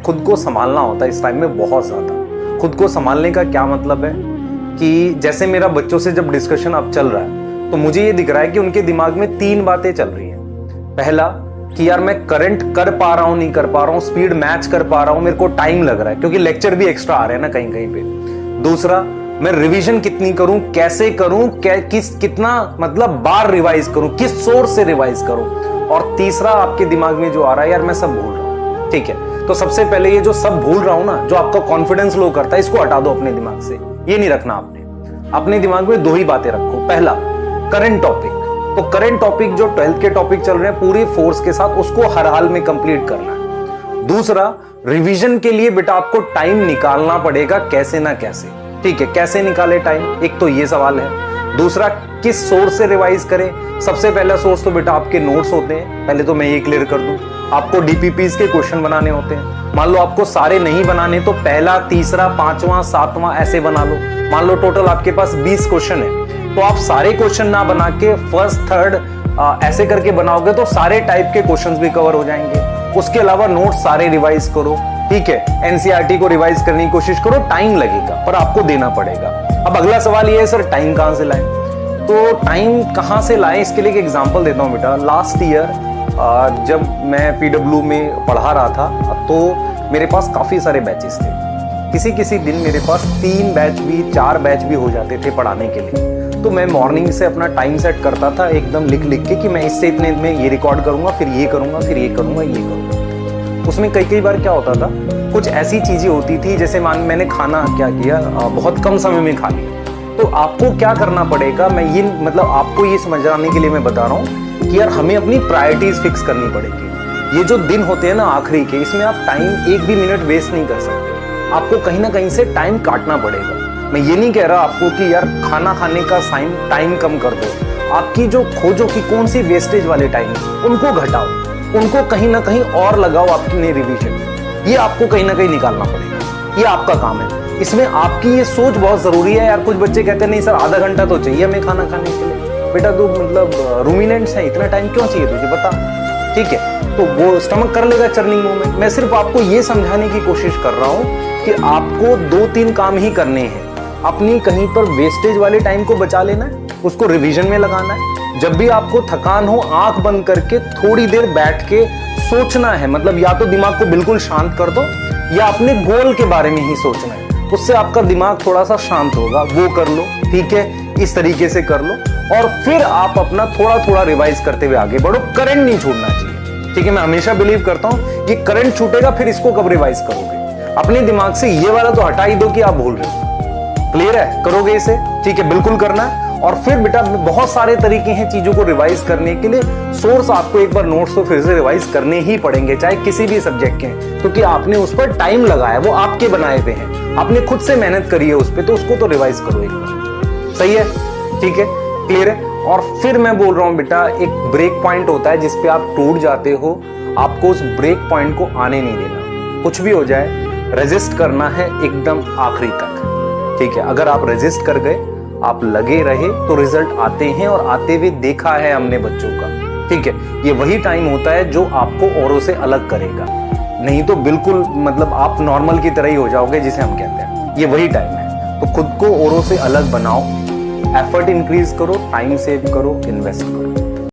खुद को संभालना होता है इस टाइम में बहुत ज्यादा। खुद को संभालने का क्या मतलब है कि जैसे मेरा बच्चों से जब डिस्कशन अब चल रहा है तो मुझे ये दिख रहा है कि उनके दिमाग में 3 बातें चल रही हैं। पहला कि यार मैं करंट कर पा रहा हूं नहीं कर पा रहा हूं, स्पीड मैच कर पा रहा हूं, मेरे को टाइम लग रहा है क्योंकि लेक्चर भी एक्स्ट्रा आ रहे हैं ना कहीं कहीं पे। दूसरा, मैं रिवीजन कितनी करूं, कैसे करूं, कितना मतलब बार रिवाइज करूं, किस सोर्स से रिवाइज करूं। और तीसरा आपके दिमाग में जो आ रहा है, यार मैं सब भूल रहा हूं। ठीक है, तो सबसे पहले ये जो सब भूल रहा हूं ना, जो आपका कॉन्फिडेंस लो करता है, इसको हटा दो अपने दिमाग से। ये नहीं रखना आपने। अपने दिमाग में 2 ही बातें रखो। पहला, करंट टॉपिक। तो करंट टॉपिक जो 12th के टॉपिक चल रहे हैं पूरी फोर्स के साथ उसको हर हाल में कंप्लीट करना है। दूसरा, रिवीजन के लिए बेटा आपको टाइम निकालना पड़ेगा कैसे ना कैसे। ठीक है, कैसे निकाले टाइम, एक तो ये सवाल है। दूसरा, किस सोर्स से रिवाइज करें। सबसे पहला सोर्स तो बेटा आपके नोट्स होते हैं। पहले तो मैं ये क्लियर कर दूं, आपको डीपीपीस के क्वेश्चन बनाने होते हैं। मान लो आपको सारे नहीं बनाने तो पहला, तीसरा, 5वां, 7वां ऐसे बना लो। मान लो टोटल आपके पास 20 क्वेश्चन है तो आप सारे क्वेश्चन ना बना के फर्स्ट, थर्ड ऐसे करके बनाओगे तो सारे टाइप के क्वेश्चंस भी कवर हो जाएंगे। उसके अलावा नोट्स सारे रिवाइज करो। ठीक है, एनसीईआरटी को रिवाइज करने की कोशिश करो, टाइम लगेगा पर आपको देना पड़ेगा। अब अगला सवाल ये है, सर टाइम कहां से लाएं? तो टाइम कहां से लाएं, इसके लिए एक एग्जांपल देता हूं बेटा। लास्ट ईयर जब मैं पीडब्ल्यू में पढ़ा रहा था तो मेरे पास काफी सारे बैचेस थे। किसी किसी दिन मेरे पास 3 बैच भी, 4 बैच भी हो जाते थे पढ़ाने के लिए। तो मैं मॉर्निंग से अपना टाइम सेट करता था एकदम लिख लिख के कि मैं इससे इतने में ये रिकॉर्ड करूंगा, फिर ये करूंगा, फिर ये करूंगा, ये करूंगा। उसमें कई बार क्या होता था, कुछ ऐसी चीजें होती थी जैसे मैंने खाना क्या किया, बहुत कम समय में खा लिया। तो आपको क्या करना पड़ेगा, मैं ये मतलब आपको ये समझाने के लिए मैं बता रहा हूँ कि यार हमें अपनी प्रायोरिटीज फिक्स करनी पड़ेगी। ये जो दिन होते हैं ना आखिरी के, इसमें आप टाइम 1 भी मिनट वेस्ट नहीं कर सकते। आपको कहीं ना कहीं से टाइम काटना पड़ेगा। मैं ये नहीं कह रहा आपको कि यार खाना खाने का टाइम कम कर दो। आपकी जो खोजो कि कौन सी वेस्टेज वाले टाइम उनको घटाओ, उनको कहीं ना कहीं और लगाओ अपने रिवीजन। ये आपको कहीं ना कहीं निकालना पड़ेगा, ये आपका काम है। इसमें आपकी ये सोच बहुत जरूरी है। यार कुछ बच्चे कहते हैं नहीं सर आधा घंटा तो चाहिए हमें खाना खाने के लिए। बेटा तू मतलब रूमिनेंट्स है, इतना टाइम क्यों चाहिए तुझे बता। ठीक है, तो वो स्टमक कर लेगा चर्निंग मूवमेंट। मैं सिर्फ आपको ये समझाने की कोशिश कर रहा हूं कि आपको 2-3 काम ही करने हैं। अपनी कहीं पर वेस्टेज वाले टाइम को बचा लेना है, उसको रिवीजन में लगाना है। जब भी आपको थकान हो, आंख बंद करके थोड़ी देर बैठ के सोचना है। मतलब या तो दिमाग को बिल्कुल शांत कर दो या अपने गोल के बारे में ही सोचना है। उससे आपका दिमाग थोड़ा सा शांत होगा, वो कर लो। ठीक है, इस तरीके से कर लो और फिर आप अपना थोड़ा थोड़ा रिवाइज करते हुए आगे बढ़ो। करंट नहीं छूटना चाहिए। ठीक है, मैं हमेशा बिलीव करता हूं ये करंट छूटेगा फिर इसको कब रिवाइज करोगे। अपने दिमाग से ये वाला तो हटा ही दो कि आप भूल रहे हो। क्लियर है, करोगे इसे? ठीक है, बिल्कुल करना है। और फिर बेटा बहुत सारे तरीके हैं चीजों को रिवाइज करने के लिए। सोर्स आपको एक बार नोट्स को फिर से रिवाइज करने ही पड़ेंगे, चाहे किसी भी सब्जेक्ट के हैं, क्योंकि आपने उस पर टाइम लगाया, वो आपके बनाए हुए हैं, आपने खुद से मेहनत करी है उस पर, तो उसको तो रिवाइज करो एक बार। सही है? ठीक है, क्लियर है। और फिर मैं बोल रहा हूं बेटा, एक ब्रेक पॉइंट होता है जिसपे आप टूट जाते हो, आपको उस ब्रेक पॉइंट को आने नहीं देना। कुछ भी हो जाए, रेजिस्ट करना है एकदम आखिरी तक। ठीक है, अगर आप रेजिस्ट कर गए, आप लगे रहे तो रिजल्ट आते हैं, और आते हुए देखा है हमने बच्चों का। ठीक है, ये वही टाइम होता है जो आपको औरों से अलग करेगा। नहीं तो बिल्कुल मतलब आप नॉर्मल की तरह ही हो जाओगे, जिसे हम कहते हैं। ये वही टाइम है, तो खुद को औरों से अलग बनाओ, एफर्ट इंक्रीज करो, टाइम सेव करो, इन्वेस्ट करो।